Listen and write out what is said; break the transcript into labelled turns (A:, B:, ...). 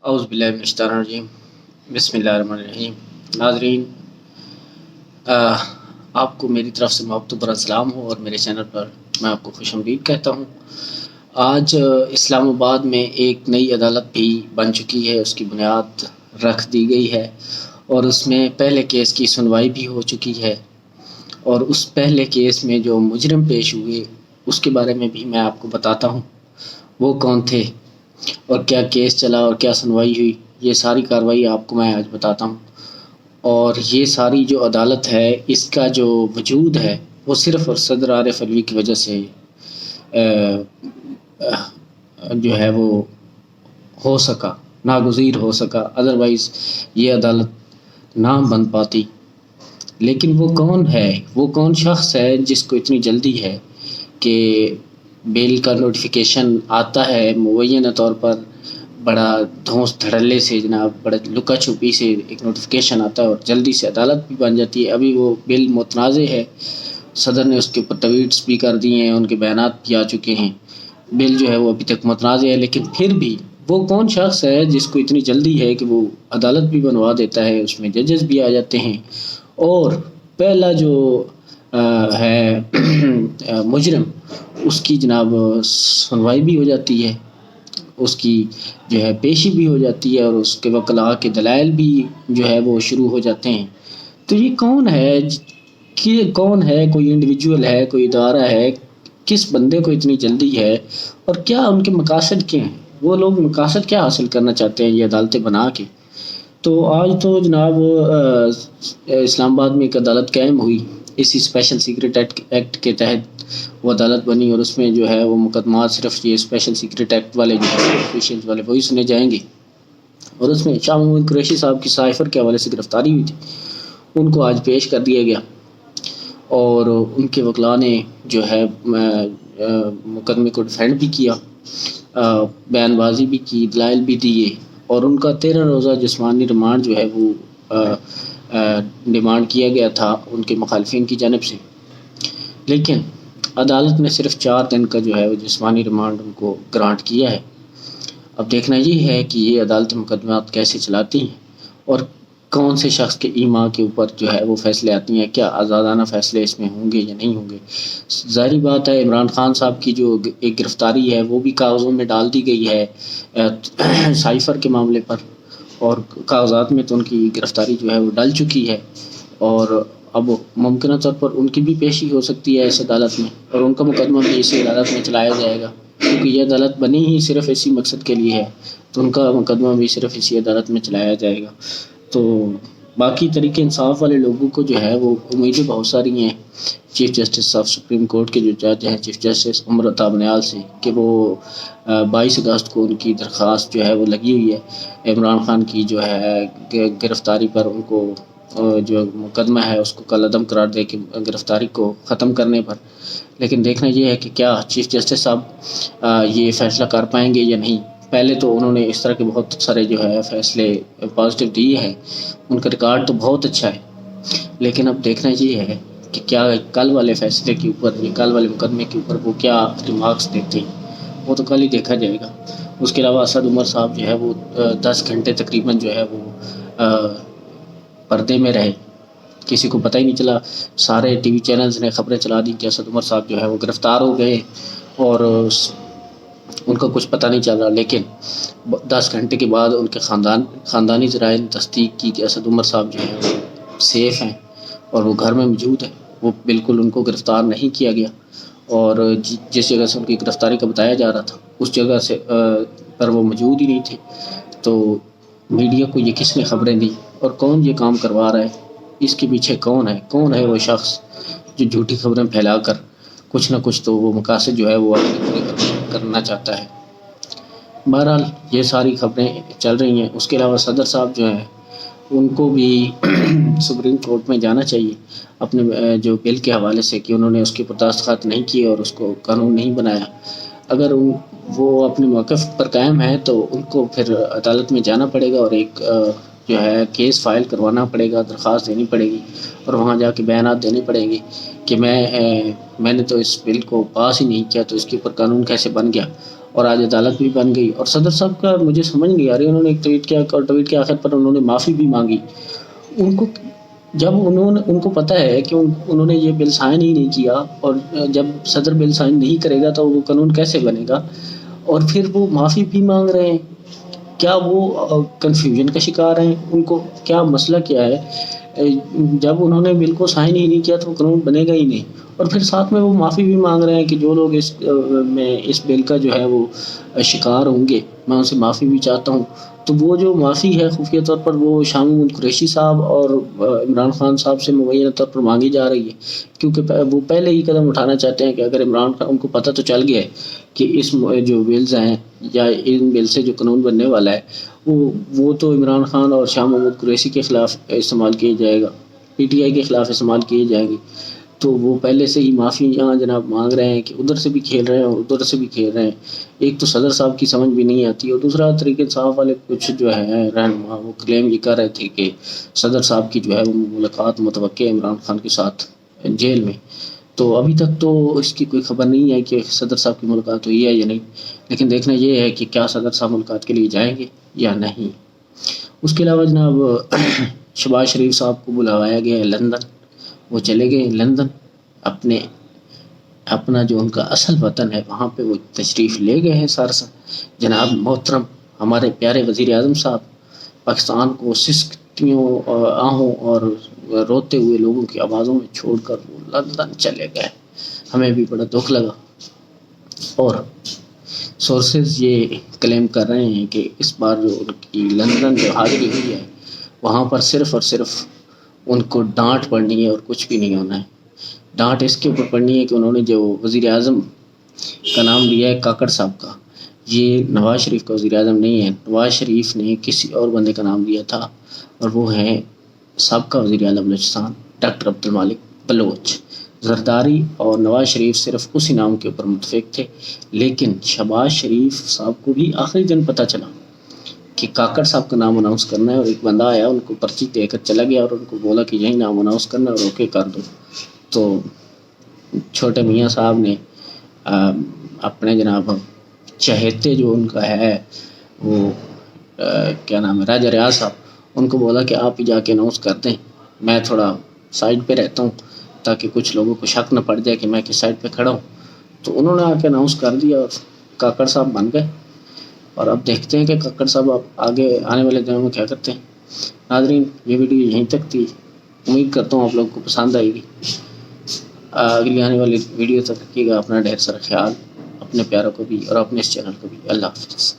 A: اعوذ باللہ من الشیطان الرجیم بسم اللہ الرحمن الرحیم۔ ناظرین، آہ، آپ کو میری طرف سے محبت برا سلام ہو اور میرے چینل پر میں آپ کو خوش آمدید کہتا ہوں۔ آج اسلام آباد میں ایک نئی عدالت بھی بن چکی ہے، اس کی بنیاد رکھ دی گئی ہے اور اس میں پہلے کیس کی سنوائی بھی ہو چکی ہے، اور اس پہلے کیس میں جو مجرم پیش ہوئے اس کے بارے میں بھی میں آپ کو بتاتا ہوں، وہ کون تھے اور کیا کیس چلا اور کیا سنوائی ہوئی۔ یہ ساری کارروائی آپ کو میں آج بتاتا ہوں، اور یہ ساری جو عدالت ہے اس کا جو وجود ہے وہ صرف اور صدر عارف علوی کی وجہ سے جو ہے وہ ہو سکا، ناگزیر ہو سکا، ادروائز یہ عدالت نہ بن پاتی۔ لیکن وہ کون ہے، وہ کون شخص ہے جس کو اتنی جلدی ہے کہ بیل کا نوٹیفیکیشن آتا ہے مبینہ طور پر، بڑا دھونس دھڑلے سے جناب، بڑا لکا چھپی سے ایک نوٹیفیکیشن آتا ہے اور جلدی سے عدالت بھی بن جاتی ہے۔ ابھی وہ بل متنازع ہے، صدر نے اس کے اوپر ٹویٹس بھی کر دیے ہیں، ان کے بیانات بھی آ چکے ہیں۔ بل جو ہے وہ ابھی تک متنازع ہے، لیکن پھر بھی وہ کون شخص ہے جس کو اتنی جلدی ہے کہ وہ عدالت بھی بنوا دیتا ہے، اس میں ججز بھی آ جاتے ہیں، اور پہلا جو ہے مجرم، اس کی جناب سنوائی بھی ہو جاتی ہے، اس کی جو ہے پیشی بھی ہو جاتی ہے، اور اس کے وکلاء کے دلائل بھی جو ہے وہ شروع ہو جاتے ہیں۔ تو یہ کون ہے کہ کون ہے، کوئی انڈیویجول ہے، کوئی ادارہ ہے، کس بندے کو اتنی جلدی ہے اور کیا ان کے مقاصد کیا ہیں، وہ لوگ مقاصد کیا حاصل کرنا چاہتے ہیں یہ عدالتیں بنا کے۔ تو آج تو جناب اسلام آباد میں ایک عدالت قائم ہوئی، اسی اسپیشل سیکرٹ ایکٹ کے تحت وہ عدالت بنی، اور اس میں جو ہے وہ مقدمات صرف یہ اسپیشل سیکرٹ ایکٹ والے جو ہے آفیشیلز والے وہی سنے جائیں گے۔ اور اس میں شاہ محمود قریشی صاحب کی سائفر کے حوالے سے گرفتاری ہوئی تھی، ان کو آج پیش کر دیا گیا، اور ان کے وکلاء نے جو ہے مقدمے کو ڈیفینڈ بھی کیا، بیان بازی بھی کی، دلائل بھی دیے، اور ان کا 13 روزہ جسمانی ریمانڈ جو ہے وہ ڈیمانڈ کیا گیا تھا ان کے مخالفین کی جانب سے۔ لیکن عدالت نے صرف 4 دن کا جو ہے وہ جسمانی ریمانڈ ان کو گرانٹ کیا ہے۔ اب دیکھنا یہ ہے کہ یہ عدالت مقدمات کیسے چلاتی ہیں اور کون سے شخص کے ایما کے اوپر جو ہے وہ فیصلے آتی ہیں، کیا آزادانہ فیصلے اس میں ہوں گے یا نہیں ہوں گے۔ ظاہری بات ہے عمران خان صاحب کی جو ایک گرفتاری ہے وہ بھی کاغذوں میں ڈال دی گئی ہے سائفر کے معاملے پر، اور کاغذات میں تو ان کی گرفتاری جو ہے وہ ڈل چکی ہے، اور اب ممکنہ طور پر ان کی بھی پیشی ہو سکتی ہے اس عدالت میں، اور ان کا مقدمہ بھی اسی عدالت میں چلایا جائے گا، کیونکہ یہ عدالت بنی ہی صرف اسی مقصد کے لیے ہے، تو ان کا مقدمہ بھی صرف اسی عدالت میں چلایا جائے گا۔ تو باقی طریقے انصاف والے لوگوں کو جو ہے وہ امیدیں بہت ساری ہیں chief justice of supreme court کے جو جج ہیں چیف جسٹس عمر عطا بنیال سے، کہ وہ 22 اگست کو ان کی درخواست جو ہے وہ لگی ہوئی ہے عمران خان کی جو ہے گرفتاری پر، ان کو جو مقدمہ ہے اس کو کالعدم قرار دے کے گرفتاری کو ختم کرنے پر۔ لیکن دیکھنا یہ ہے کہ کیا چیف جسٹس صاحب یہ فیصلہ کر پائیں گے یا نہیں۔ پہلے تو انہوں نے اس طرح کے بہت سارے جو ہے فیصلے پازیٹیو دیے ہیں، ان کا ریکارڈ تو بہت اچھا ہے، لیکن اب دیکھنا یہ ہے کہ کیا کل والے فیصلے کے اوپر، یہ کل والے مقدمے کے اوپر وہ کیا ریمارکس دیتے ہیں، وہ تو کل ہی دیکھا جائے گا۔ اس کے علاوہ اسد عمر صاحب جو ہے وہ 10 گھنٹے تقریباً جو ہے وہ پردے میں رہے، کسی کو پتہ ہی نہیں چلا، سارے ٹی وی چینلز نے خبریں چلا دی کہ اسد عمر صاحب جو ہے وہ گرفتار ہو گئے، اور ان کا کچھ پتہ نہیں چل رہا۔ لیکن 10 گھنٹے کے بعد ان کے خاندانی ذرائع نے تصدیق کی کہ اسد عمر صاحب جو ہیں وہ سیف ہیں اور وہ گھر میں موجود ہیں، وہ بالکل ان کو گرفتار نہیں کیا گیا، اور جس جگہ سے ان کی گرفتاری کا بتایا جا رہا تھا اس جگہ سے پر وہ موجود ہی نہیں تھے۔ تو میڈیا کو یہ کس نے خبریں دی اور کون یہ کام کروا رہا ہے، اس کے پیچھے کون ہے وہ شخص جو جھوٹی خبریں پھیلا کر کچھ نہ کچھ تو وہ مقاصد جو ہے وہ اپنے پورے کرنا چاہتا ہے۔ بہرحال یہ ساری خبریں چل رہی ہیں۔ اس کے علاوہ صدر صاحب جو ہیں ان کو بھی سپریم کورٹ میں جانا چاہیے اپنے جو بل کے حوالے سے، کہ انہوں نے اس کے اوپر دستخط نہیں کیے اور اس کو قانون نہیں بنایا۔ اگر وہ اپنے موقف پر قائم ہیں تو ان کو پھر عدالت میں جانا پڑے گا اور ایک جو ہے کیس فائل کروانا پڑے گا، درخواست دینی پڑے گی اور وہاں جا کے بیانات دینے پڑیں گے کہ میں نے تو اس بل کو پاس ہی نہیں کیا، تو اس کے اوپر قانون کیسے بن گیا، اور آج عدالت بھی بن گئی۔ اور صدر صاحب کا مجھے سمجھ نہیں آ رہی، انہوں نے ایک ٹویٹ کیا اور ٹویٹ کے آخر پر انہوں نے معافی بھی مانگی۔ ان کو جب ان کو پتہ ہے کہ انہوں نے یہ بل سائن ہی نہیں کیا، اور جب صدر بل سائن نہیں کرے گا تو وہ قانون کیسے بنے گا، اور پھر وہ معافی بھی مانگ رہے ہیں۔ کیا وہ کنفیوژن کا شکار ہیں؟ ان کو کیا مسئلہ کیا ہے؟ جب انہوں نے بل کو سائن ہی نہیں کیا تو قانون بنے گا ہی نہیں، اور پھر ساتھ میں وہ معافی بھی مانگ رہے ہیں کہ جو لوگ اس بل کا جو ہے وہ شکار ہوں گے، میں ان سے معافی بھی چاہتا ہوں۔ تو وہ جو معافی ہے خفیہ طور پر وہ شاہ محمود قریشی صاحب اور عمران خان صاحب سے مبینہ طور پر مانگی جا رہی ہے، کیونکہ وہ پہلے ہی قدم اٹھانا چاہتے ہیں کہ اگر عمران خان، ان کو پتہ تو چل گیا ہے کہ اس جو بلز ہیں یا ان بل سے جو قانون بننے والا ہے وہ تو عمران خان اور شاہ محمود قریشی کے خلاف استعمال کیا جائے گا، پی ٹی آئی کے خلاف استعمال کیے جائیں گے، تو وہ پہلے سے ہی معافی یہاں جناب مانگ رہے ہیں کہ ادھر سے بھی کھیل رہے ہیں اور ادھر سے بھی کھیل رہے ہیں۔ ایک تو صدر صاحب کی سمجھ بھی نہیں آتی، اور دوسرا طریقے صاحب والے کچھ جو ہے رہنما وہ کلیم یہ کر رہے تھے کہ صدر صاحب کی جو ہے وہ ملاقات متوقع ہے عمران خان کے ساتھ جیل میں۔ تو ابھی تک تو اس کی کوئی خبر نہیں ہے کہ صدر صاحب کی ملاقات ہوئی ہے یا نہیں، لیکن دیکھنا یہ ہے کہ کیا صدر صاحب ملاقات کے لیے جائیں گے یا نہیں۔ اس کے علاوہ جناب شہباز شریف صاحب کو بلوایا گیا ہے لندن، وہ چلے گئے لندن، اپنا جو ان کا اصل وطن ہے وہاں پہ وہ تشریف لے گئے ہیں سرسا۔ جناب محترم ہمارے پیارے وزیر اعظم صاحب پاکستان کو سسکیوں آہوں اور روتے ہوئے لوگوں کی آوازوں میں چھوڑ کر وہ لندن چلے گئے، ہمیں بھی بڑا دکھ لگا۔ اور سورسز یہ کلیم کر رہے ہیں کہ اس بار جو ان کی لندن جو حاضری ہوئی ہے وہاں پر صرف اور صرف ان کو ڈانٹ پڑنی ہے اور کچھ بھی نہیں ہونا ہے۔ ڈانٹ اس کے اوپر پڑنی ہے کہ انہوں نے جو وزیر اعظم کا نام لیا ہے کاکڑ صاحب کا، یہ نواز شریف کا وزیر اعظم نہیں ہے، نواز شریف نے کسی اور بندے کا نام لیا تھا، اور وہ ہے سابقہ وزیر اعظم بلوچستان ڈاکٹر عبد المالک بلوچ۔ زرداری اور نواز شریف صرف اسی نام کے اوپر متفق تھے، لیکن شہباز شریف صاحب کو بھی آخری دن پتہ چلا کہ کاکڑ صاحب کا نام اناؤنس کرنا ہے، اور ایک بندہ آیا ان کو پرچی دے کر چلا گیا اور ان کو بولا کہ یہی نام اناؤنس کرنا ہے اور اوکے کر دو۔ تو چھوٹے میاں صاحب نے اپنے جناب چہیتے جو ان کا ہے وہ کیا نام ہے راجہ ریاض صاحب، ان کو بولا کہ آپ ہی جا کے اناؤنس کر دیں، میں تھوڑا سائڈ پہ رہتا ہوں تاکہ کچھ لوگوں کو شک نہ پڑ جائے کہ میں کس سائڈ پہ کھڑا ہوں۔ تو انہوں نے آ کے اناؤنس کر دیا اور کاکڑ صاحب بن گئے، اور اب دیکھتے ہیں کہ کاکڑ صاحب آپ آگے آنے والے دنوں میں کیا کرتے ہیں۔ ناظرین یہ ویڈیو یہیں تک تھی، امید کرتا ہوں آپ لوگوں کو پسند آئے گی۔ اگلی آنے والی ویڈیو تک رکھیے گا اپنا ڈھیر سارا خیال، اپنے پیاروں کو بھی اور اپنے اس چینل کو بھی۔ اللہ حافظ۔